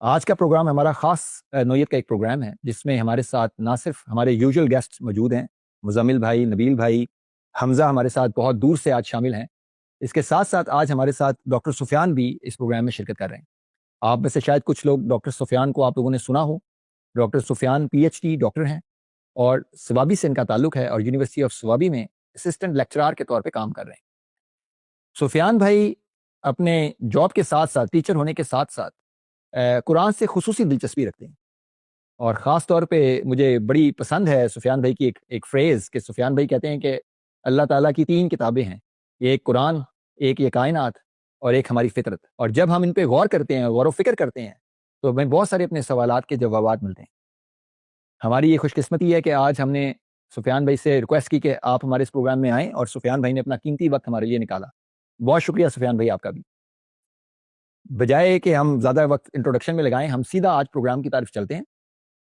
آج کا پروگرام ہمارا خاص نوعیت کا ایک پروگرام ہے جس میں ہمارے ساتھ نہ صرف ہمارے یوزول گیسٹ موجود ہیں، مزمل بھائی، نبیل بھائی، حمزہ ہمارے ساتھ بہت دور سے آج شامل ہیں۔ اس کے ساتھ ساتھ آج ہمارے ساتھ ڈاکٹر سفیان بھی اس پروگرام میں شرکت کر رہے ہیں۔ آپ میں سے شاید کچھ لوگ ڈاکٹر سفیان کو آپ لوگوں نے سنا ہو۔ ڈاکٹر سفیان PhD ڈاکٹر ہیں اور سوابی سے ان کا تعلق ہے اور یونیورسٹی آف سوابی میں اسسٹنٹ لیکچرار کے طور پہ کام کر رہے ہیں۔ سفیان بھائی اپنے جاب کے ساتھ ساتھ، ٹیچر ہونے کے ساتھ ساتھ قرآن سے خصوصی دلچسپی رکھتے ہیں، اور خاص طور پہ مجھے بڑی پسند ہے سفیان بھائی کی ایک فریز کہ سفیان بھائی کہتے ہیں کہ اللہ تعالیٰ کی 3 کتابیں ہیں، ایک قرآن، ایک یہ کائنات اور ایک ہماری فطرت، اور جب ہم ان پہ غور کرتے ہیں، غور و فکر کرتے ہیں، تو ہمیں بہت سارے اپنے سوالات کے جوابات ملتے ہیں۔ ہماری یہ خوش قسمتی ہے کہ آج ہم نے سفیان بھائی سے ریکویسٹ کی کہ آپ ہمارے اس پروگرام میں آئیں، اور سفیان بھائی نے اپنا قیمتی وقت ہمارے لیے نکالا۔ بہت شکریہ سفیان بھائی آپ کا بھی۔ بجائے کہ ہم زیادہ وقت انٹروڈکشن میں لگائیں، ہم سیدھا آج پروگرام کی طرف چلتے ہیں۔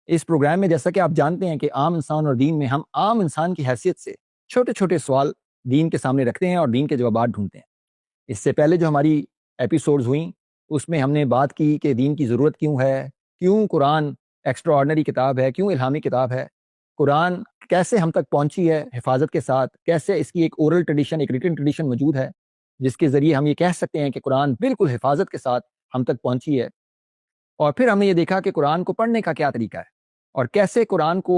اس پروگرام میں جیسا کہ آپ جانتے ہیں کہ عام انسان اور دین میں ہم عام انسان کی حیثیت سے چھوٹے چھوٹے سوال دین کے سامنے رکھتے ہیں اور دین کے جوابات ڈھونڈتے ہیں۔ اس سے پہلے جو ہماری ایپیسوڈز ہوئیں اس میں ہم نے بات کی کہ دین کی ضرورت کیوں ہے، کیوں قرآن ایکسٹرا آرڈنری کتاب ہے، کیوں الہامی کتاب ہے، قرآن کیسے ہم تک پہنچی ہے حفاظت کے ساتھ، کیسے اس کی ایک اورل ٹریڈیشن، ایک ریٹن ٹریڈیشن موجود ہے جس کے ذریعے ہم یہ کہہ سکتے ہیں کہ قرآن بالکل حفاظت کے ساتھ ہم تک پہنچی ہے۔ اور پھر ہم نے یہ دیکھا کہ قرآن کو پڑھنے کا کیا طریقہ ہے اور کیسے قرآن کو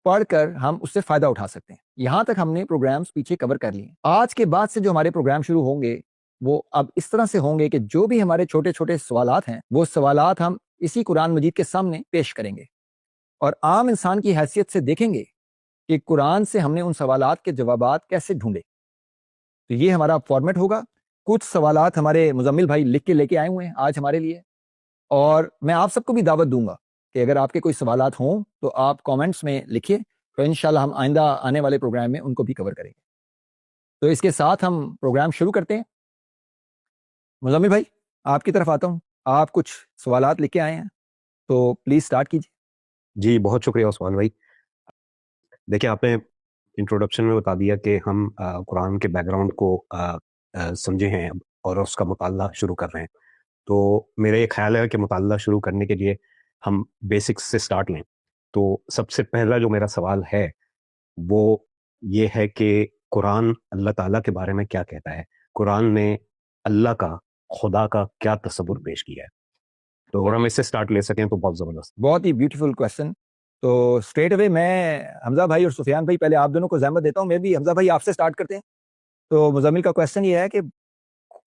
پڑھ کر ہم اس سے فائدہ اٹھا سکتے ہیں۔ یہاں تک ہم نے پروگرامز پیچھے کور کر لیے۔ آج کے بعد سے جو ہمارے پروگرام شروع ہوں گے وہ اب اس طرح سے ہوں گے کہ جو بھی ہمارے چھوٹے چھوٹے سوالات ہیں وہ سوالات ہم اسی قرآن مجید کے سامنے پیش کریں گے، اور عام انسان کی حیثیت سے دیکھیں گے کہ قرآن سے ہم نے ان سوالات کے جوابات کیسے ڈھونڈے۔ تو یہ ہمارا فارمیٹ ہوگا۔ کچھ سوالات ہمارے مزمل بھائی لکھ کے لے کے آئے ہوئے ہیں آج ہمارے لیے، اور میں آپ سب کو بھی دعوت دوں گا کہ اگر آپ کے کوئی سوالات ہوں تو آپ کامنٹس میں لکھیے، تو انشاءاللہ ہم آئندہ آنے والے پروگرام میں ان کو بھی کور کریں گے۔ تو اس کے ساتھ ہم پروگرام شروع کرتے ہیں۔ مزمل بھائی آپ کی طرف آتا ہوں، آپ کچھ سوالات لکھ کے آئے ہیں تو پلیز سٹارٹ کیجیے۔ جی بہت شکریہ عثمان بھائی۔ دیکھیں آپ نے انٹروڈکشن میں بتا دیا کہ ہم قرآن کے بیک گراؤنڈ کو سمجھے ہیں اور اس کا مطالعہ شروع کر رہے ہیں۔ تو میرا یہ خیال ہے کہ مطالعہ شروع کرنے کے لیے ہم بیسکس سے سٹارٹ لیں۔ تو سب سے پہلا جو میرا سوال ہے وہ یہ ہے کہ قرآن اللہ تعالیٰ کے بارے میں کیا کہتا ہے؟ قرآن نے اللہ کا، خدا کا کیا تصور پیش کیا ہے؟ تو اگر ہم اس سے سٹارٹ لے سکیں تو بہت زبردست۔ بہت ہی بیوٹیفل کویسچن۔ تو اسٹریٹ اوے میں حمزہ بھائی اور سفیان بھائی، پہلے آپ دونوں کو زحمت دیتا ہوں، میں بھی حمزہ بھائی آپ سے سٹارٹ کرتے ہیں۔ تو مزمل کا کویسچن یہ ہے کہ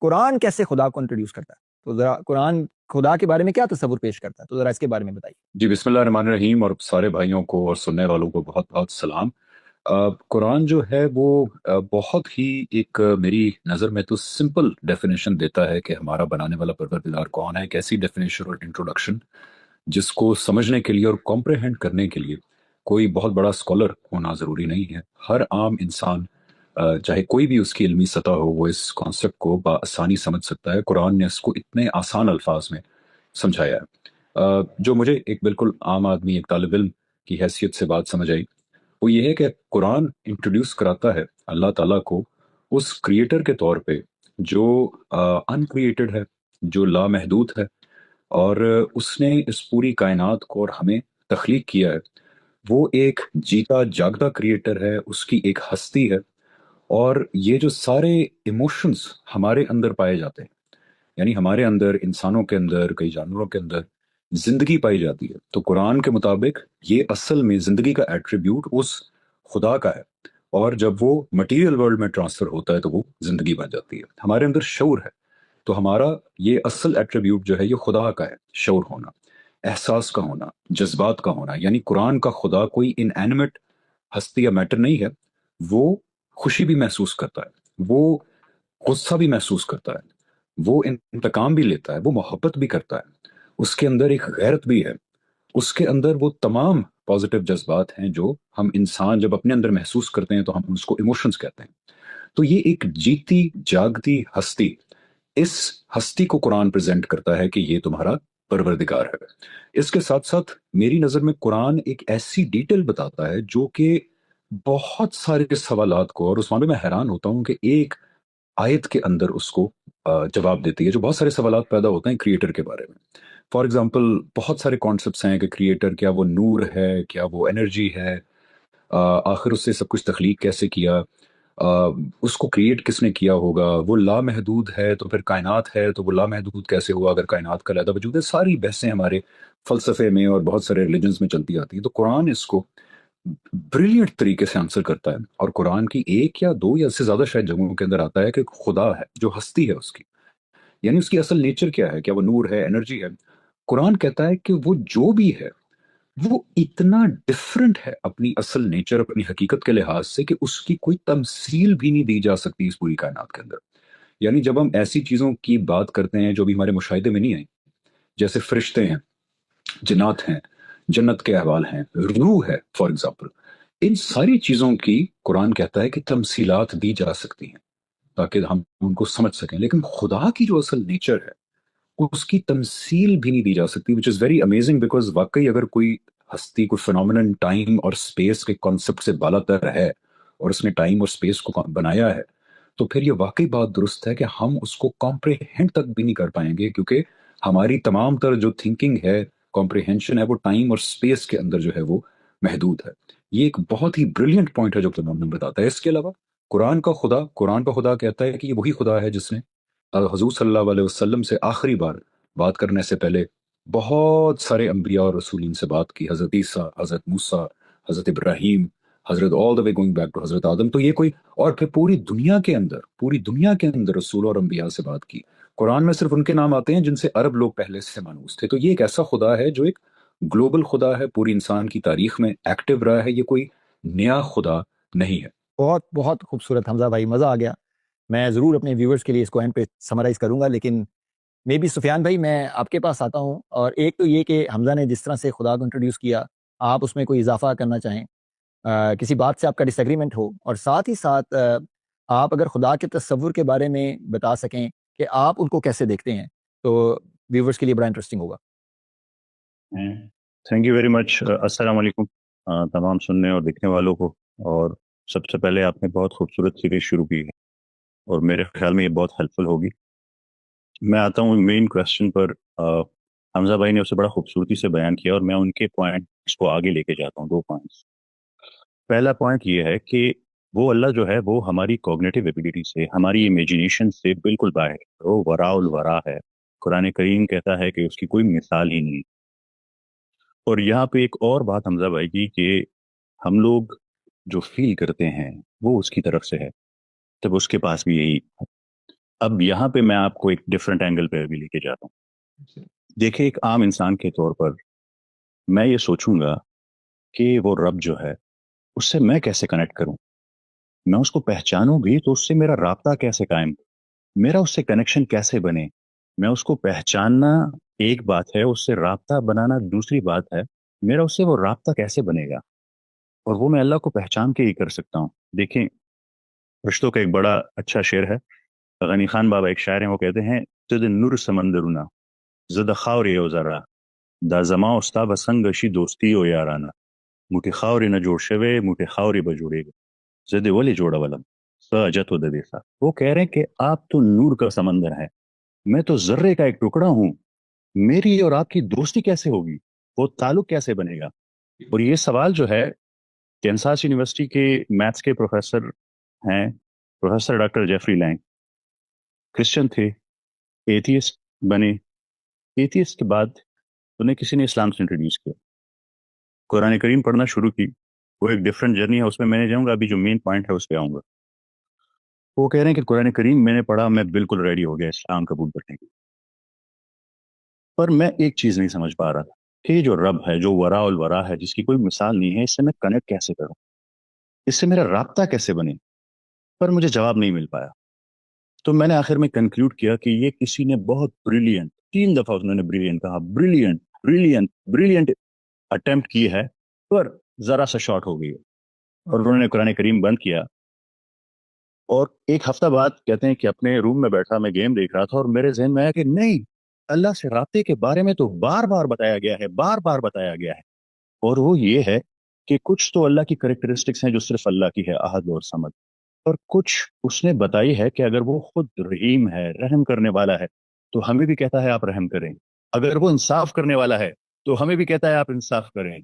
قرآن کیسے خدا کو انٹروڈیوس کرتا ہے؟ تو ذرا قرآن خدا کے بارے میں کیا تصور پیش کرتا ہے، تو ذرا اس کے بارے میں بتائیے۔ جی بسم اللہ الرحمن الرحیم، اور سارے بھائیوں کو اور سننے والوں کو بہت بہت سلام۔ قرآن جو ہے وہ بہت ہی ایک میری نظر میں تو سمپل ڈیفینیشن دیتا ہے کہ ہمارا بنانے والا پروردگار کون ہے۔ ایک ایسی ڈیفینیشن اور انٹروڈکشن جس کو سمجھنے کے لیے اور کمپریہینڈ کرنے کے لیے کوئی بہت بڑا اسکالر ہونا ضروری نہیں ہے۔ ہر عام انسان چاہے کوئی بھی اس کی علمی سطح ہو، وہ اس کانسیپٹ کو بآسانی سمجھ سکتا ہے۔ قرآن نے اس کو اتنے آسان الفاظ میں سمجھایا ہے۔ جو مجھے ایک بالکل عام آدمی، ایک طالب علم کی حیثیت سے بات سمجھ آئی وہ یہ ہے کہ قرآن انٹروڈیوس کراتا ہے اللہ تعالیٰ کو اس کریٹر کے طور پہ جو ان کریٹڈ ہے، جو لامحدود ہے، اور اس نے اس پوری کائنات کو اور ہمیں تخلیق کیا ہے۔ وہ ایک جیتا جاگتا کریٹر ہے، اس کی ایک ہستی ہے، اور یہ جو سارے ایموشنز ہمارے اندر پائے جاتے ہیں، یعنی ہمارے اندر، انسانوں کے اندر، کئی جانوروں کے اندر زندگی پائی جاتی ہے، تو قرآن کے مطابق یہ اصل میں زندگی کا ایٹریبیوٹ اس خدا کا ہے، اور جب وہ مٹیریل ورلڈ میں ٹرانسفر ہوتا ہے تو وہ زندگی بن جاتی ہے۔ ہمارے اندر شعور ہے، تو ہمارا یہ اصل ایٹریبیوٹ جو ہے یہ خدا کا ہے، شعور ہونا، احساس کا ہونا، جذبات کا ہونا۔ یعنی قرآن کا خدا کوئی ان اینیمیٹ ہستی یا میٹر نہیں ہے، وہ خوشی بھی محسوس کرتا ہے، وہ غصہ بھی محسوس کرتا ہے، وہ انتقام بھی لیتا ہے، وہ محبت بھی کرتا ہے، اس کے اندر ایک غیرت بھی ہے، اس کے اندر وہ تمام پازیٹیو جذبات ہیں جو ہم انسان جب اپنے اندر محسوس کرتے ہیں تو ہم اس کو ایموشنز کہتے ہیں۔ تو یہ ایک جیتی جاگتی ہستی، اس ہستی کو قرآن پریزنٹ کرتا ہے کہ یہ تمہارا پروردگار ہے۔ اس کے ساتھ ساتھ میری نظر میں قرآن ایک ایسی ڈیٹیل بتاتا ہے جو کہ بہت سارے سوالات کو، اور اس معاملے میں حیران ہوتا ہوں کہ ایک آیت کے اندر اس کو جواب دیتی ہے جو بہت سارے سوالات پیدا ہوتے ہیں کریٹر کے بارے میں۔ فار ایگزامپل بہت سارے کانسیپٹس ہیں کہ کریٹر کیا وہ نور ہے، کیا وہ انرجی ہے، آخر اس سے سب کچھ تخلیق کیسے کیا، اس کو کریٹ کس نے کیا ہوگا، وہ لامحدود ہے تو پھر کائنات ہے تو وہ لامحدود کیسے ہوا اگر کائنات کا علیحدہ وجود ہے. ساری بحثیں ہمارے فلسفے میں اور بہت سارے ریلیجنز میں چلتی آتی ہیں. تو قرآن اس کو بریلینٹ طریقے سے آنسر کرتا ہے، اور قرآن کی ایک یا دو یا اس سے زیادہ شاید جگہوں کے اندر آتا ہے کہ خدا ہے جو ہستی ہے اس کی، یعنی اس کی اصل نیچر کیا ہے، کیا وہ نور ہے، انرجی ہے. قرآن کہتا ہے کہ وہ جو بھی ہے وہ اتنا ڈفرنٹ ہے اپنی اصل نیچر، اپنی حقیقت کے لحاظ سے، کہ اس کی کوئی تمثیل بھی نہیں دی جا سکتی اس پوری کائنات کے اندر. یعنی جب ہم ایسی چیزوں کی بات کرتے ہیں جو بھی ہمارے مشاہدے میں نہیں آئی، جیسے فرشتے ہیں، جنات ہیں، جنت کے احوال ہیں، روح ہے فار ایگزامپل، ان ساری چیزوں کی قرآن کہتا ہے کہ تمثیلات دی جا سکتی ہیں تاکہ ہم ان کو سمجھ سکیں، لیکن خدا کی جو اصل نیچر ہے اس کی تمثیل بھی نہیں دی جا سکتی، وچ از ویری امیزنگ. بیکاز واقعی اگر کوئی ہستی، کوئی فنومینن ٹائم اور اسپیس کے کانسیپٹ سے بالا تر ہے اور اس نے ٹائم اور اسپیس کو بنایا ہے، تو پھر یہ واقعی بات درست ہے کہ ہم اس کو کمپریہینڈ تک بھی نہیں کر پائیں گے، کیونکہ ہماری تمام تر جو تھنکنگ ہے، کمپریہنشن ہے، وہ ٹائم اور اسپیس کے اندر جو ہے وہ محدود ہے. یہ ایک بہت ہی بریلینٹ پوائنٹ ہے جو قرآن بتاتا ہے. اس کے علاوہ قرآن کا خدا کہتا ہے کہ یہ وہی خدا ہے جس نے حضور صلی اللہ علیہ وسلم سے آخری بار بات کرنے سے پہلے بہت سارے انبیاء اور رسولین سے بات کی، حضرت عیسیٰ، حضرت موسیٰ، حضرت ابراہیم، حضرت آل دا وے گوئنگ بیک ٹو حضرت آدم. تو یہ کوئی، اور پھر پوری دنیا کے اندر رسول اور انبیاء سے بات کی. قرآن میں صرف ان کے نام آتے ہیں جن سے عرب لوگ پہلے سے مانوس تھے. تو یہ ایک ایسا خدا ہے جو ایک گلوبل خدا ہے، پوری انسان کی تاریخ میں ایکٹیو رہا ہے. یہ کوئی نیا خدا نہیں ہے. بہت بہت خوبصورت حمزہ بھائی، مزہ آ گیا. میں ضرور اپنے ویورز کے لیے اس کو اینڈ پہ سمرائز کروں گا، لیکن مے بی سفیان بھائی میں آپ کے پاس آتا ہوں. اور ایک تو یہ کہ حمزہ نے جس طرح سے خدا کو انٹروڈیوس کیا، آپ اس میں کوئی اضافہ کرنا چاہیں، کسی بات سے آپ کا ڈس ایگریمنٹ ہو، اور ساتھ ہی ساتھ آپ اگر خدا کے تصور کے بارے میں بتا سکیں کہ آپ ان کو کیسے دیکھتے ہیں، تو ویورز کے لیے بڑا انٹرسٹنگ ہوگا. Thank you very much. السلام علیکم تمام سننے اور دیکھنے والوں کو. اور سب سے پہلے آپ نے بہت خوبصورت سیریز شروع کی ہے اور میرے خیال میں یہ بہت ہیلپ فل ہوگی. میں آتا ہوں مین کوشچن پر. حمزہ بھائی نے اسے بڑا خوبصورتی سے بیان کیا اور میں ان کے پوائنٹس کو آگے لے کے جاتا ہوں. 2 پوائنٹس. پہلا پوائنٹ یہ ہے کہ وہ اللہ جو ہے وہ ہماری کوگنیٹیو ایبیلٹی سے، ہماری امیجنیشن سے بالکل باہر ہے. وہ وراء الورا ہے. قرآن کریم کہتا ہے کہ اس کی کوئی مثال ہی نہیں. اور یہاں پہ ایک اور بات حمزہ بھائی کی کہ ہم لوگ جو فیل کرتے ہیں وہ اس کی طرف سے ہے، تب اس کے پاس بھی یہی. اب یہاں پہ میں آپ کو ایک ڈفرینٹ اینگل پہ بھی لے کے جاتا ہوں. دیکھیں، ایک عام انسان کے طور پر میں یہ سوچوں گا کہ وہ رب جو ہے اس سے میں کیسے کنیکٹ کروں، میں اس کو پہچانوں بھی تو اس سے میرا رابطہ کیسے قائم، میرا اس سے کنیکشن کیسے بنے. میں اس کو پہچاننا ایک بات ہے، اس سے رابطہ بنانا دوسری بات ہے. میرا اس سے وہ رابطہ کیسے بنے گا، اور وہ میں اللہ کو پہچان کے ہی کر سکتا ہوں. دیکھیں، رشتوں کا ایک بڑا اچھا شعر ہے. غنی خان بابا ایک شاعر ہیں، وہ کہتے ہیں تد نور سمندرنا زد خاوری او ذرا دا زما استا بسنگشی دوستی او یارانا موٹی خاوری نہ جوڑ شوے موٹی خاوری بجوڑے گا زد ولی جوڑا ولم سجت و ددیسا. وہ کہہ رہے ہیں کہ آپ تو نور کا سمندر ہے، میں تو ذرے کا ایک ٹکڑا ہوں. میری اور آپ کی دوستی کیسے ہوگی، وہ تعلق کیسے بنے گا؟ اور یہ سوال جو ہے، کینساس یونیورسٹی کے میتھس کے پروفیسر ہیں، پروفیسر ڈاکٹر جیفری لینگ، کرسچن تھے، ایتھیسٹ بنے. ایتھیسٹ کے بعد انہیں کسی نے اسلام سے انٹروڈیوس کیا، قرآن کریم پڑھنا شروع کی. وہ ایک ڈفرینٹ جرنی ہے، اس میں نہیں جاؤں گا. ابھی جو مین پوائنٹ ہے اس پہ آؤں گا. وہ کہہ رہے ہیں کہ قرآن کریم میں نے پڑھا، میں بالکل ریڈی ہو گیا اسلام قبول کرنے کی، پر میں ایک چیز نہیں سمجھ پا رہا تھا کہ یہ جو رب ہے، جو وراء الورا ہے، جس کی کوئی مثال نہیں ہے، اس سے میں کنیکٹ کیسے کروں، اس سے میرا رابطہ کیسے بنے. پر مجھے جواب نہیں مل پایا. تو میں نے آخر میں کنکلوڈ کیا کہ یہ کسی نے بہت بریلینٹ، 3 دفعہ انہوں نے بریلینٹ کہا، بریلینٹ بریلینٹ بریلینٹ اٹیمپٹ کی ہے، پر ذرا سا شارٹ ہو گئی. اور انہوں نے قرآن کریم بند کیا. اور ایک ہفتہ بعد کہتے ہیں کہ اپنے روم میں بیٹھا میں گیم دیکھ رہا تھا اور میرے ذہن میں آیا کہ نہیں، اللہ سے رابطے کے بارے میں تو بار بار بتایا گیا ہے، بار بار بتایا گیا ہے. اور وہ یہ ہے کہ کچھ تو اللہ کی کریکٹرسٹکس ہیں جو صرف اللہ کی ہے، احد اور صمد، اور کچھ اس نے بتائی ہے کہ اگر وہ خود رحیم ہے، رحم کرنے والا ہے، تو ہمیں بھی کہتا ہے آپ رحم کریں. اگر وہ انصاف کرنے والا ہے تو ہمیں بھی کہتا ہے آپ انصاف کریں.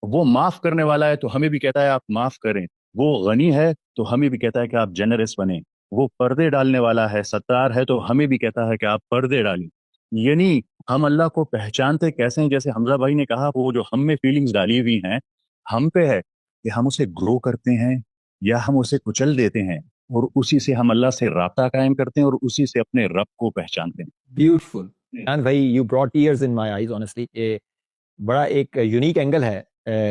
وہ معاف کرنے والا ہے تو ہمیں بھی کہتا ہے آپ معاف کریں. وہ غنی ہے تو ہمیں بھی کہتا ہے کہ آپ جنرس بنیں. وہ پردے ڈالنے والا ہے، ستار ہے، تو ہمیں بھی کہتا ہے کہ آپ پردے ڈالیں. یعنی ہم اللہ کو پہچانتے کیسے ہیں؟ جیسے حمزہ بھائی نے کہا، وہ جو ہم میں فیلنگز ڈالی ہوئی ہیں ہم پہ ہے کہ ہم اسے گرو کرتے ہیں یا ہم اسے کچل دیتے ہیں، اور اسی سے ہم اللہ سے رابطہ قائم کرتے ہیں اور اسی سے اپنے رب کو پہچانتے ہیں. بیوٹیفل عمران بھائی، you brought tears in my eyes honestly. یہ بڑا ایک یونیک اینگل ہے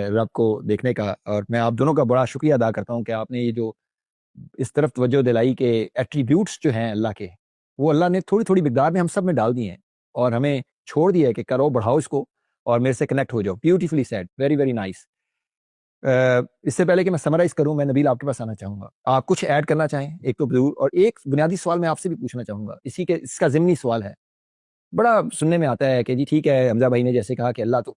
رب کو دیکھنے کا، اور میں آپ دونوں کا بڑا شکریہ ادا کرتا ہوں کہ آپ نے یہ جو اس طرف توجہ دلائی کہ ایٹریبیوٹس جو ہیں اللہ کے، وہ اللہ نے تھوڑی تھوڑی مقدار میں ہم سب میں ڈال دیے ہیں، اور ہمیں چھوڑ دیا ہے کہ کرو، بڑھاؤ اس کو اور میرے سے کنیکٹ ہو جاؤ. Beautifully said, very very nice. اس سے پہلے کہ میں سمرائز کروں، میں نبیل آپ کے پاس آنا چاہوں گا. آپ کچھ ایڈ کرنا چاہیں ایک تو ضرور، اور ایک بنیادی سوال میں آپ سے بھی پوچھنا چاہوں گا، اس کا ضمنی سوال ہے. بڑا سننے میں آتا ہے کہ جی ٹھیک ہے، حمزہ بھائی نے جیسے کہا کہ اللہ تو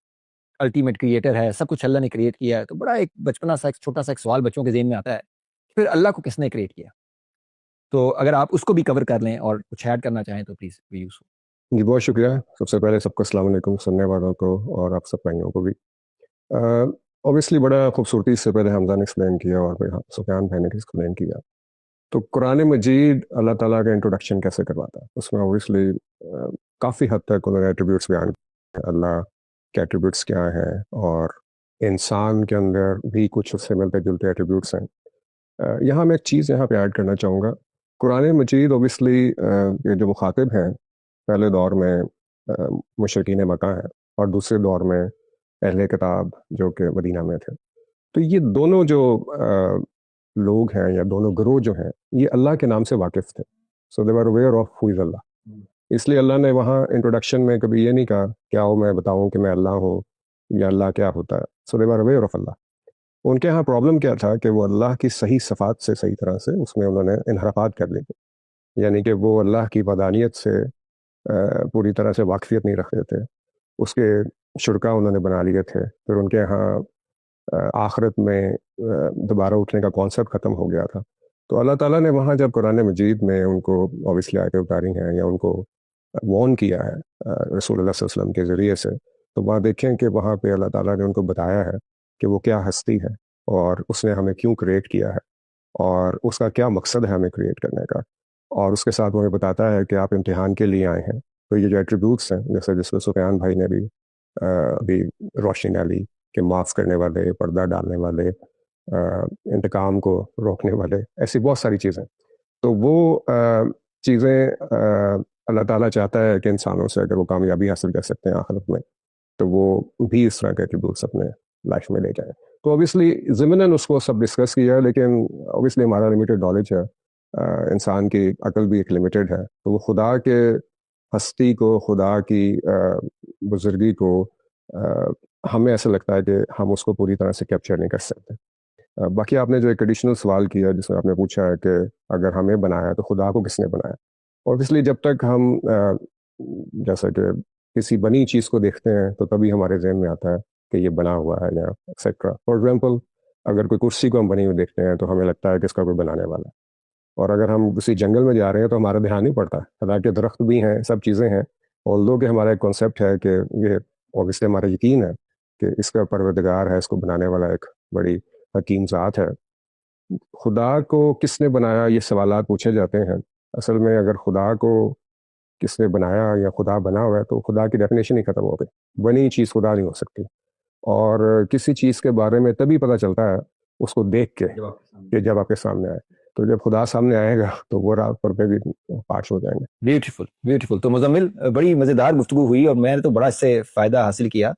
الٹیمیٹ کریٹر ہے، سب کچھ اللہ نے کریٹ کیا ہے، تو بڑا ایک بچپنا سا ایک چھوٹا سا ایک سوال بچوں کے ذہن میں آتا ہے، پھر اللہ کو کس نے کریٹ کیا؟ تو اگر آپ اس کو بھی کور کر لیں اور کچھ ایڈ کرنا چاہیں تو پلیز بھی یوز. جی بہت شکریہ. سب سے پہلے سب کو السلام علیکم، سننے والوں کو اور آپ سب بھائیوں کو بھی. اوبیسلی بڑا خوبصورتی سے پہلے حمزہ نے ایکسپلین کیا اور پھر سفیان بھائی نے ایکسپلین کیا. تو قرآن مجید اللہ تعالیٰ کا انٹروڈکشن کیسے کرواتا ہے؟ اس میں اوبیسلی کافی حد تک انہوں نے ایٹریبیوٹس بیان کیے، اللہ کے ایٹریبیوٹس کیا ہیں، اور انسان کے اندر بھی کچھ اس سے ملتے جلتے ایٹریبیوٹس ہیں. یہاں میں ایک چیز یہاں پہ ایڈ کرنا چاہوں گا. قرآن مجید اوبیسلی یہ جو مخاطب ہیں پہلے دور میں مشرکین مکہ ہیں، اور دوسرے دور میں اہل کتاب جو کہ مدینہ میں تھے. تو یہ دونوں جو لوگ ہیں یا دونوں گروہ جو ہیں، یہ اللہ کے نام سے واقف تھے. سو دے آر اویئر آف ہو از اللہ. اس لیے اللہ نے وہاں انٹروڈکشن میں کبھی یہ نہیں کہا کہ آؤ میں بتاؤں کہ میں اللہ ہوں یا اللہ کیا ہوتا ہے. سو دے آر اویئر آف اللہ. ان کے ہاں پرابلم کیا تھا کہ وہ اللہ کی صحیح صفات سے صحیح طرح سے اس میں انہوں نے انحرافات کر لی تھی. یعنی کہ وہ اللہ کی وحدانیت سے پوری طرح سے واقفیت نہیں رکھتے تھے. اس کے شرکا انہوں نے بنا لیے تھے. پھر ان کے ہاں آخرت میں دوبارہ اٹھنے کا کانسیپٹ ختم ہو گیا تھا. تو اللہ تعالیٰ نے وہاں جب قرآن مجید میں ان کو اوبیسلی آیتیں اتاری ہیں یا ان کو وارن کیا ہے رسول اللہ صلی اللہ علیہ وسلم کے ذریعے سے، تو وہاں دیکھیں کہ وہاں پہ اللہ تعالیٰ نے ان کو بتایا ہے کہ وہ کیا ہستی ہے اور اس نے ہمیں کیوں کریٹ کیا ہے اور اس کا کیا مقصد ہے ہمیں کریٹ کرنے کا. اور اس کے ساتھ وہ ہمیں بتاتا ہے کہ آپ امتحان کے لیے آئے ہیں. تو یہ جو ایٹریبیوٹس ہیں، جیسے جس میں سفیان بھائی نے بھی ابھی روشنی ڈالی کہ معاف کرنے والے، پردہ ڈالنے والے، انتقام کو روکنے والے، ایسی بہت ساری چیزیں. تو وہ چیزیں اللہ تعالیٰ چاہتا ہے کہ انسانوں سے اگر وہ کامیابی حاصل کر سکتے ہیں آخرت میں، تو وہ بھی اس طرح کے ایٹریبیوٹس اپنے لائف میں لے جائیں. تو اوبیسلی ضمناً اس کو سب ڈسکس کیا ہے، لیکن اوبیسلی ہمارا لمیٹڈ نالج ہے، انسان کی عقل بھی ایک لمیٹڈ ہے. تو وہ خدا کے ہستی کو، خدا کی بزرگی کو ہمیں ایسا لگتا ہے کہ ہم اس کو پوری طرح سے کیپچر نہیں کر سکتے. باقی آپ نے جو ایک ایڈیشنل سوال کیا جس میں آپ نے پوچھا ہے کہ اگر ہمیں بنایا تو خدا کو کس نے بنایا؟ اور اس لیے جب تک ہم جیسا کہ کسی بنی چیز کو دیکھتے ہیں تو تبھی ہمارے ذہن میں آتا ہے کہ یہ بنا ہوا ہے یا ایکسیٹرا. فار ایگزامپل اگر کوئی کرسی کو ہم بنی ہوئی دیکھتے ہیں تو ہمیں لگتا ہے کہ اس کا کوئی بنانے والا ہے. اور اگر ہم کسی جنگل میں جا رہے ہیں تو ہمارا دھیان نہیں پڑتا، حالانکہ درخت بھی ہیں، سب چیزیں ہیں. اور لوگ ہمارا ایک کانسیپٹ ہے کہ یہ اوبیسلی ہمارا یقین ہے کہ اس کا پروردگار ہے، اس کو بنانے والا ایک بڑی حکیم ذات ہے. خدا کو کس نے بنایا، یہ سوالات پوچھے جاتے ہیں. اصل میں اگر خدا کو کس نے بنایا یا خدا بنا ہوا ہے تو خدا کی ڈیفینیشن ہی ختم ہو گئی. بنی چیز خدا نہیں ہو سکتی. اور کسی چیز کے بارے میں تبھی پتہ چلتا ہے اس کو دیکھ کے کہ جب آپ کے سامنے آئے. تو جب خدا سامنے آئے گا تو وہ رات پر پہ بھی پاش ہو جائیں گے. Beautiful beautiful. تو مزمل بڑی مزیدار گفتگو ہوئی اور میں نے تو بڑا اس سے فائدہ حاصل کیا.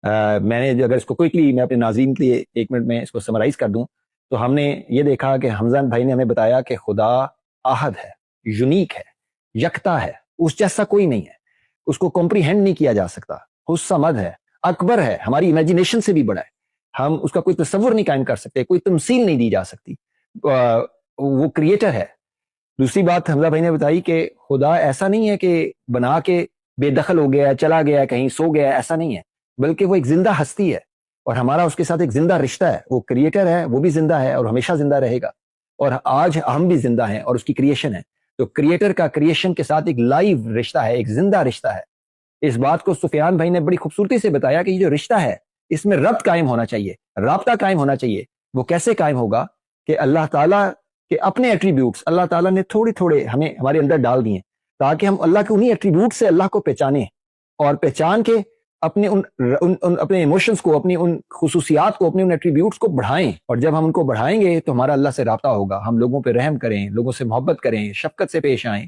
میں نے اگر اس کو کوئکلی میں اپنے ناظرین کے لیے 1 منٹ میں اس کو سمرائز کر دوں تو ہم نے یہ دیکھا کہ حمزہ بھائی نے ہمیں بتایا کہ خدا احد ہے، یونیک ہے، یکتا ہے، اس جیسا کوئی نہیں ہے، اس کو کمپریہینڈ نہیں کیا جا سکتا. الصمد ہے، اکبر ہے، ہماری امیجنیشن سے بھی بڑا ہے، ہم اس کا کوئی تصور نہیں قائم کر سکتے، کوئی تمثیل نہیں دی جا سکتی. وہ کریٹر ہے. دوسری بات حمزہ بھائی نے بتائی کہ خدا ایسا نہیں ہے کہ بنا کے بے دخل ہو گیا، چلا گیا، کہیں سو گیا، ایسا نہیں ہے، بلکہ وہ ایک زندہ ہستی ہے اور ہمارا اس کے ساتھ ایک زندہ رشتہ ہے. وہ کریٹر ہے، وہ بھی زندہ ہے اور ہمیشہ زندہ رہے گا. اور آج ہم بھی زندہ ہیں اور اس کی کریشن ہے. تو کریٹر کا کریشن کے ساتھ ایک لائیو رشتہ ہے، ایک زندہ رشتہ ہے. اس بات کو سفیان بھائی نے بڑی خوبصورتی سے بتایا کہ یہ جو رشتہ ہے اس میں ربط قائم ہونا چاہیے، رابطہ قائم ہونا چاہیے. وہ کیسے قائم ہوگا کہ اللہ تعالیٰ کے اپنے ایٹریبیوٹس اللہ تعالیٰ نے تھوڑے تھوڑے ہمارے اندر ڈال دیے تاکہ ہم اللہ کے انہی ایٹریبیوٹ سے اللہ کو پہچانیں، اور پہچان کے اپنے اپنے ایموشنز کو، اپنی ان خصوصیات کو، اپنے ان ایٹریبیوٹس کو بڑھائیں. اور جب ہم ان کو بڑھائیں گے تو ہمارا اللہ سے رابطہ ہوگا، ہم لوگوں پہ رحم کریں، لوگوں سے محبت کریں، شفقت سے پیش آئیں.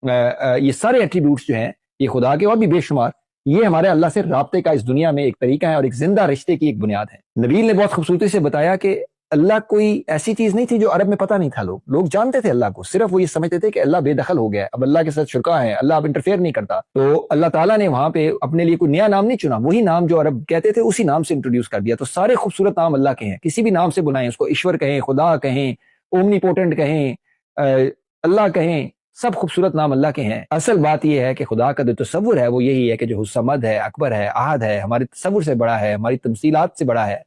یہ سارے ایٹریبیوٹس جو ہیں یہ خدا کے اور بھی بے شمار، یہ ہمارے اللہ سے رابطے کا اس دنیا میں ایک طریقہ ہے اور ایک زندہ رشتے کی ایک بنیاد ہے. نبیل نے بہت خوبصورتی سے بتایا کہ اللہ کوئی ایسی چیز نہیں تھی جو عرب میں پتہ نہیں تھا. لوگ جانتے تھے اللہ کو، صرف وہ یہ سمجھتے تھے کہ اللہ بے دخل ہو گیا ہے، اب اللہ کے ساتھ شرکا ہے، اللہ اب انٹرفیئر نہیں کرتا. تو اللہ تعالیٰ نے وہاں پہ اپنے لیے کوئی نیا نام نہیں چنا، وہی نام جو عرب کہتے تھے اسی نام سے انٹروڈیوس کر دیا. تو سارے خوبصورت نام اللہ کے ہیں، کسی بھی نام سے بلائیں، اس کو ایشور کہیں، خدا کہیں، اومنی پوٹنٹ کہیں، اللہ کہیں، سب خوبصورت نام اللہ کے ہیں. اصل بات یہ ہے کہ خدا کا جو تصور ہے وہ یہی ہے کہ جو صمد ہے، اکبر ہے، احد ہے، ہمارے تصور سے بڑا ہے، ہماری تمثیلات سے بڑا ہے،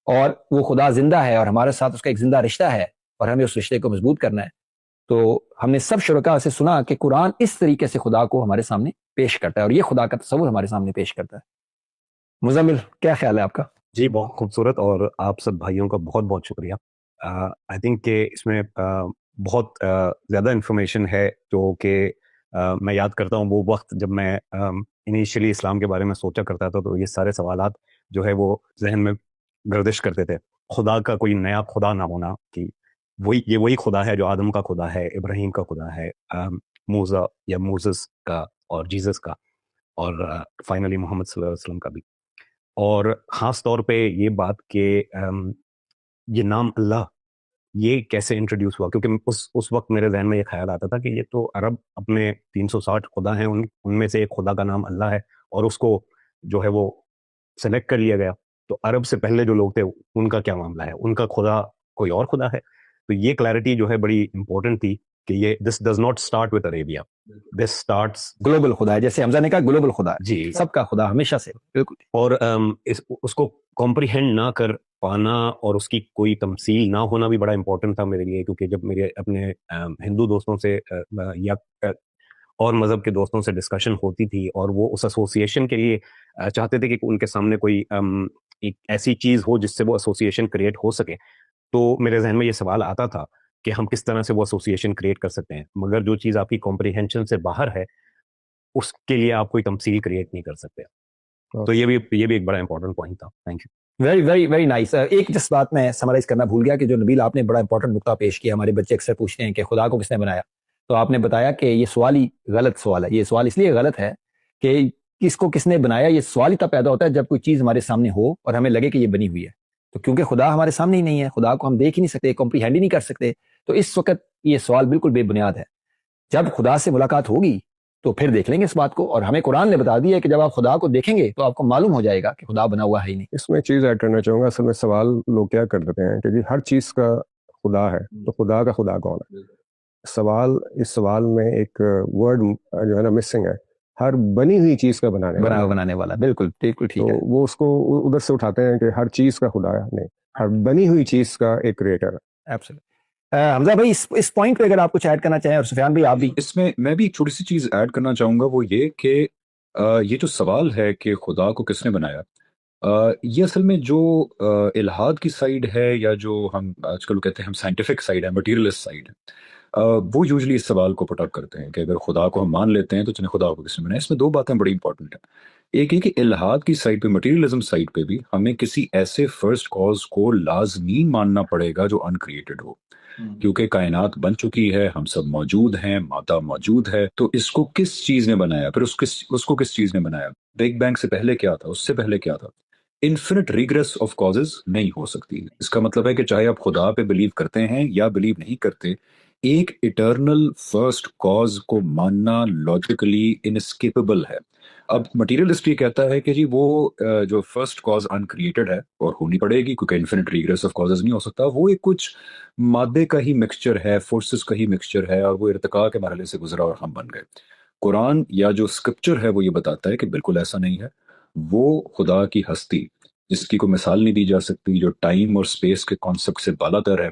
اور وہ خدا زندہ ہے اور ہمارے ساتھ اس کا ایک زندہ رشتہ ہے اور ہمیں اس رشتے کو مضبوط کرنا ہے. تو ہم نے سب شرکاء سے سنا کہ قرآن اس طریقے سے خدا کو ہمارے سامنے پیش کرتا ہے اور یہ خدا کا تصور ہمارے سامنے پیش کرتا ہے. مزمل، کیا خیال ہے آپ کا؟ جی بہت خوبصورت، اور آپ سب بھائیوں کا بہت بہت شکریہ. آئی تھنک کہ اس میں بہت زیادہ انفارمیشن ہے جو کہ میں یاد کرتا ہوں وہ وقت جب میں انیشلی اسلام کے بارے میں سوچا کرتا تھا، تو یہ سارے سوالات جو ہے وہ ذہن میں گردش کرتے تھے. خدا کا کوئی نیا خدا نہ ہونا، کہ وہی خدا ہے جو آدم کا خدا ہے، ابراہیم کا خدا ہے، موسیٰ یا موسیس کا اور جیزس کا، اور فائنلی محمد صلی اللہ علیہ وسلم کا بھی. اور خاص طور پہ یہ بات کہ یہ نام اللہ یہ کیسے انٹروڈیوس ہوا، کیونکہ اس وقت میرے ذہن میں یہ خیال آتا تھا کہ یہ تو عرب اپنے 360 خدا ہیں، ان میں سے ایک خدا کا نام اللہ ہے، اور اس کو جو ہے وہ سلیکٹ کر لیا گیا. تو عرب سے پہلے جو لوگ تھے ان کا کیا معاملہ ہے، ان کا خدا کوئی اور خدا ہے. تو یہ کلیئرٹی جو ہے بڑی امپورٹنٹ تھی کہ یہ this does not start with Arabia, this starts global خدا ہے، جیسے حمزہ نے کہا گلوبل خدا ہے، جی، سب کا خدا ہمیشہ سے. بالکل. اور اس کو کمپریہینڈ نہ کر پانا اور اس کی کوئی تمثیل نہ ہونا بھی بڑا امپورٹنٹ تھا میرے لیے، کیونکہ جب میرے اپنے ہندو دوستوں سے یا اور مذہب کے دوستوں سے ڈسکشن ہوتی تھی اور وہ اس ایسوسیشن کے لیے چاہتے تھے کہ ان کے سامنے کوئی ایک ایسی چیز ہو جس سے وہ ایسوسیشن کریٹ ہو سکے، تو میرے ذہن میں یہ سوال آتا تھا کہ ہم کس طرح سے وہ ایسوسیشن کریٹ کر سکتے ہیں. مگر جو چیز آپ کی کمپریہنشن سے باہر ہے اس کے لیے آپ کوئی تمثیل کریٹ نہیں کر سکتے. تو یہ بھی ایک بڑا امپورٹنٹ پوائنٹ تھا. Thank you. Very very very nice. ایک جس بات میں سمرائز کرنا بھول گیا کہ جو نبیل آپ نے بڑا امپورٹنٹ نقطہ پیش کیا. ہمارے بچے اکثر پوچھتے ہیں کہ خدا کو کس نے بنایا، تو آپ نے بتایا کہ یہ سوال ہی غلط سوال ہے. یہ سوال اس لیے غلط ہے کہ کس کو کس نے بنایا یہ سوال ہی تب پیدا ہوتا ہے جب کوئی چیز ہمارے سامنے ہو اور ہمیں لگے کہ یہ بنی ہوئی ہے. تو کیونکہ خدا ہمارے سامنے ہی نہیں ہے، خدا کو ہم دیکھ ہی نہیں سکتے، کمپریہینڈ ہی نہیں کر سکتے، تو اس وقت یہ سوال بالکل بے بنیاد ہے. جب خدا سے ملاقات ہوگی تو پھر دیکھ لیں گے اس بات کو، اور ہمیں قرآن نے بتا دیا ہے کہ جب آپ خدا کو دیکھیں گے تو آپ کو معلوم ہو جائے گا کہ خدا بنا ہوا ہے ہی نہیں. اس میں ایک چیز ایڈ کرنا چاہوں گا. اصل میں سوال لوگ کیا کر دیتے ہیں کہ جی ہر چیز کا خدا ہے، تو خدا کا خدا کون ہے؟ اس سوال میں ایک ورڈ جو ہے نا مسنگ ہے. ہر بنی ہوئی چیز کا بنانے والا. بالکل بالکل ٹھیک ہے. وہ اس کو ادھر سے اٹھاتے ہیں کہ ہر چیز کا خدا ہے. نہیں، ہر بنی ہوئی چیز کا ایک کریٹر ہے. ایبسولوٹ. حمزہ بھائی اس پوائنٹ پہ اگر آپ کچھ ایڈ کرنا چاہیں، اور سفیان بھائی آپ بھی. اس میں بھی ایک چھوٹی سی چیز ایڈ کرنا چاہوں گا، وہ یہ کہ یہ جو سوال ہے کہ خدا کو کس نے بنایا، یہ اصل میں جو الہاد کی سائیڈ ہے، یا جو ہم آج کل کہتے ہیں ہم سائنٹیفک سائیڈ ہے، مٹیریلسٹ سائیڈ ہے، وہ یوزلی اس سوال کو پٹ اپ کرتے ہیں کہ اگر خدا کو ہم مان لیتے ہیں تو چلیں خدا کو کس نے بنایا. اس میں دو باتیں بڑی امپورٹنٹ ہیں. ایک ہے کہ الہاد کی سائڈ پہ، مٹیریلزم سائڈ پہ بھی ہمیں کسی ایسے فرسٹ کاز کو لازمی ماننا پڑے گا جو انکریٹڈ ہو، کیونکہ کائنات بن چکی ہے، ہم سب موجود ہیں، مادہ موجود ہے، تو اس کو کس چیز نے بنایا، پھر اس کو کس چیز نے بنایا، بگ بینگ سے پہلے کیا تھا، اس سے پہلے کیا تھا. انفینٹ ریگریس آف کازز نہیں ہو سکتی. اس کا مطلب ہے کہ چاہے آپ خدا پہ بلیو کرتے ہیں یا بلیو نہیں کرتے، ایک اٹرنل فرسٹ کاز کو ماننا لاجیکلی انسکیپبل ہے. اب مٹیریلسٹ یہ کہتا ہے کہ جی وہ جو فرسٹ کاز انکریٹڈ ہے اور ہونی پڑے گی کیونکہ انفینٹ ریگریس آف کازز نہیں ہو سکتا، وہ ایک کچھ مادے کا ہی مکسچر ہے، فورسز کا ہی مکسچر ہے، اور وہ ارتقاء کے مرحلے سے گزرا اور ہم بن گئے. قرآن یا جو اسکرپچر ہے وہ یہ بتاتا ہے کہ بالکل ایسا نہیں ہے. وہ خدا کی ہستی جس کی کوئی مثال نہیں دی جا سکتی، جو ٹائم اور اسپیس کے کانسیپٹ سے بالا تر ہے،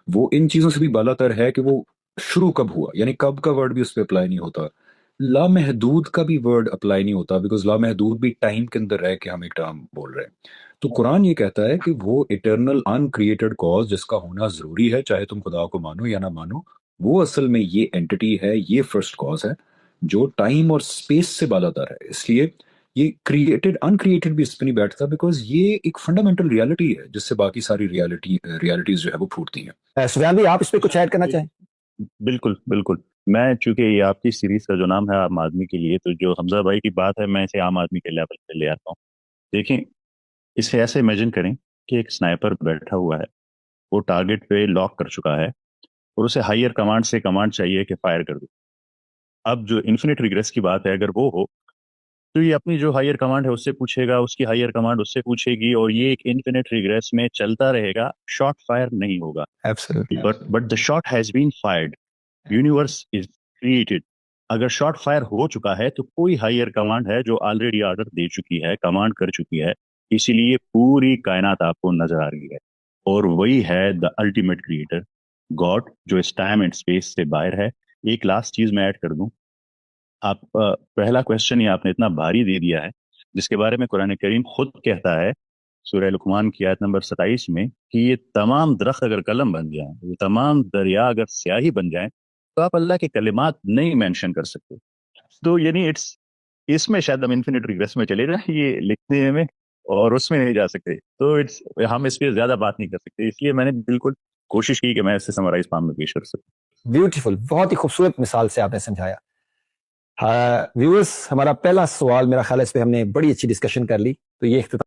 وہ ان چیزوں سے بھی بالا تر ہے کہ وہ شروع کب ہوا، یعنی کب کا ورڈ بھی اس پہ اپلائی نہیں ہوتا. لامحدود کا بھی ورڈ اپلائی نہیں ہوتا، بیکاز لامحدود بھی ٹائم کے اندر رہ کے ہم ایک ٹرم بول رہے ہیں. تو قرآن یہ کہتا ہے کہ وہ اٹرنل ان کریٹڈ کاز جس کا ہونا ضروری ہے، چاہے تم خدا کو مانو یا نہ مانو، وہ اصل میں یہ اینٹی ہے، یہ فرسٹ کاز ہے جو ٹائم اور اسپیس سے بالاتر ہے. اس لیے یہ کریٹڈ ان کریٹڈ بھی اس پہ نہیں بیٹھتا، بیکاز یہ ایک فنڈامنٹل ریالٹی ہے جس سے باقی ساری ریالٹیز جو ہے وہ پھوٹتی ہیں. سفیان بھائی آپ اس پہ کچھ ایڈ کرنا چاہیں؟ بالکل بالکل. میں چونکہ یہ آپ کی سیریز کا جو نام ہے عام آدمی کے لیے، تو جو حمزہ بھائی کی بات ہے میں اسے عام آدمی کے لیول پہ لے آتا ہوں. دیکھیں، اسے ایسے امیجن کریں کہ ایک سنائپر بیٹھا ہوا ہے، وہ ٹارگٹ پہ لاک کر چکا ہے اور اسے ہائر کمانڈ سے کمانڈ چاہیے کہ فائر کر دو. اب جو انفینٹ ریگریس کی بات ہے، اگر وہ ہو تو یہ اپنی جو ہائر کمانڈ ہے اس سے پوچھے گا، اس کی ہائر کمانڈ اس سے پوچھے گی، اور یہ ایک انفینٹ ریگریس میں چلتا رہے گا. شاٹ فائر نہیں ہوگا. But the shot has been fired. Universe is created. اگر شاٹ فائر ہو چکا ہے تو کوئی ہائر کمانڈ ہے جو آلریڈی آرڈر دے چکی ہے، کمانڈ کر چکی ہے، اسی لیے پوری کائنات آپ کو نظر آ رہی ہے. اور وہی ہے دا الٹیمیٹ کریٹر گاڈ، جو اس ٹائم اینڈ اسپیس سے باہر ہے. ایک لاسٹ چیز میں ایڈ کر دوں. آپ پہلا کویسچن ہی آپ نے اتنا بھاری دے دیا ہے، جس کے بارے میں قرآن کریم خود کہتا ہے سورہ لقمان کی آیت نمبر 27 میں کہ یہ تمام درخت اگر قلم بن جائیں، یہ تمام دریا اگر سیاہی بن جائیں، تو آپ اللہ کے کلمات نہیں مینشن کر سکتے. تو یعنی اس میں شاید ہم انفینٹ ریگریس میں چلے جائیں، یہ لکھنے میں، اور اس میں نہیں جا سکتے. تو ہم اس پہ زیادہ بات نہیں کر سکتے. اس لیے میں نے بالکل کوشش کی کہ میں اسے سمرائز فارم میں پیش کر سکوں. بیوٹیفل، بہت ہی خوبصورت مثال سے آپ نے سمجھایا. ویورز، ہمارا پہلا سوال، میرا خیال ہے اس پہ ہم نے بڑی اچھی ڈسکشن کر لی. تو یہ اختتام